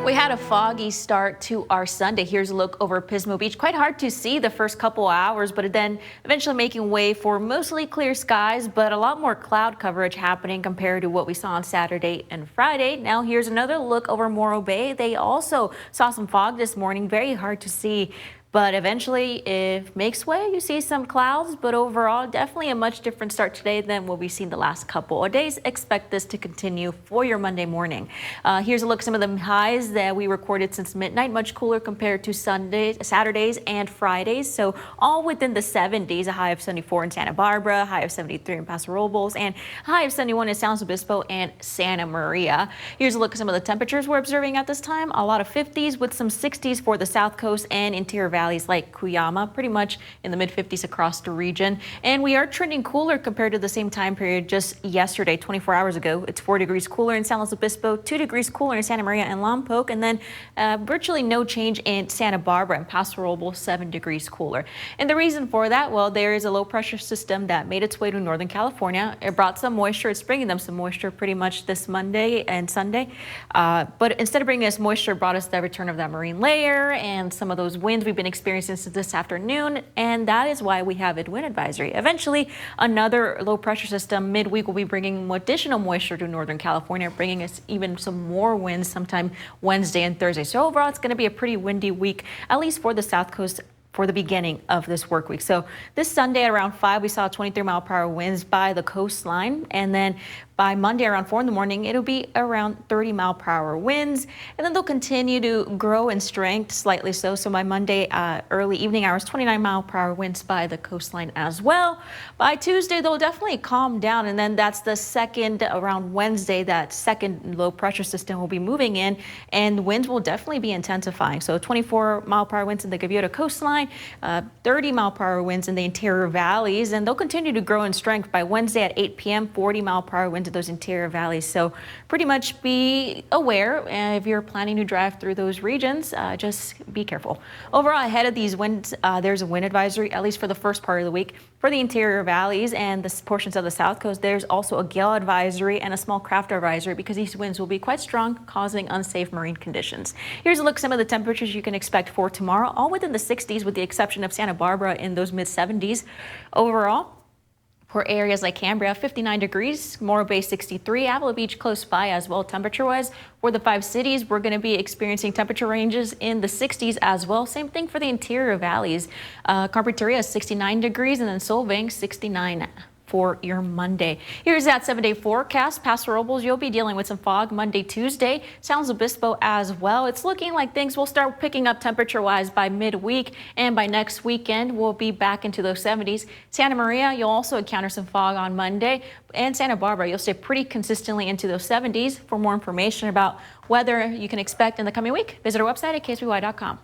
We had a foggy start to our Sunday. Here's a look over Pismo Beach. Quite hard to see the first couple hours, but then eventually making way for mostly clear skies, but a lot more cloud coverage happening compared to what we saw on Saturday and Friday. Now here's another look over Morro Bay. They also saw some fog this morning. Very hard to see. But eventually, it makes way. You see some clouds, but overall, definitely a much different start today than what we've seen the last couple of days. Expect this to continue for your Monday morning. Here's a look at some of the highs that we recorded since midnight. Much cooler compared to Saturdays and Fridays. So all within the 70s. A high of 74 in Santa Barbara, a high of 73 in Paso Robles, and a high of 71 in San Luis Obispo and Santa Maria. Here's a look at some of the temperatures we're observing at this time. A lot of 50s with some 60s for the South Coast and interior valleys like Cuyama, pretty much in the mid-50s across the region. And we are trending cooler compared to the same time period just yesterday, 24 hours ago. It's 4 degrees cooler in San Luis Obispo, 2 degrees cooler in Santa Maria and Lompoc, and then virtually no change in Santa Barbara and Paso Robles, 7 degrees cooler. And the reason for that, well, there is a low pressure system that made its way to Northern California. It brought some moisture. It's bringing them some moisture pretty much this Monday and Sunday. But instead of bringing us moisture, it brought us the return of that marine layer and some of those winds we've been experiencing since this afternoon, and that is why we have a wind advisory. Eventually, another low pressure system midweek will be bringing additional moisture to Northern California, bringing us even some more winds sometime Wednesday and Thursday. So overall, it's going to be a pretty windy week, at least for the South Coast, for the beginning of this work week. So this Sunday at around 5, we saw 23-mile-per-hour winds by the coastline, and then by Monday around 4 in the morning, it'll be around 30-mile-per-hour winds, and then they'll continue to grow in strength slightly so. So by Monday early evening hours, 29-mile-per-hour winds by the coastline as well. By Tuesday, they'll definitely calm down, and then that's the second around Wednesday. That second low pressure system will be moving in, and winds will definitely be intensifying. So 24-mile-per-hour winds in the Gaviota coastline, 30-mile-per-hour winds in the interior valleys, and they'll continue to grow in strength by Wednesday at 8 p.m. 40-mile-per-hour winds to those interior valleys. So pretty much be aware if you're planning to drive through those regions. Just be careful. Overall, ahead of these winds, there's a wind advisory, at least for the first part of the week. For the interior valleys and the portions of the South Coast, there's also a gale advisory and a small craft advisory because these winds will be quite strong, causing unsafe marine conditions. Here's a look at some of the temperatures you can expect for tomorrow, all within the 60s with the exception of Santa Barbara in those mid-70s. Overall, for areas like Cambria, 59 degrees, Morro Bay 63, Avila Beach close by as well temperature-wise. For the 5 cities, we're going to be experiencing temperature ranges in the 60s as well. Same thing for the interior valleys. Carpinteria 69 degrees and then Solvang 69 for your Monday. Here's that 7-day forecast. Paso Robles, you'll be dealing with some fog Monday, Tuesday. San Luis Obispo as well. It's looking like things will start picking up temperature-wise by midweek, and by next weekend, we'll be back into those 70s. Santa Maria, you'll also encounter some fog on Monday, and Santa Barbara, you'll stay pretty consistently into those 70s. For more information about weather you can expect in the coming week, visit our website at ksby.com.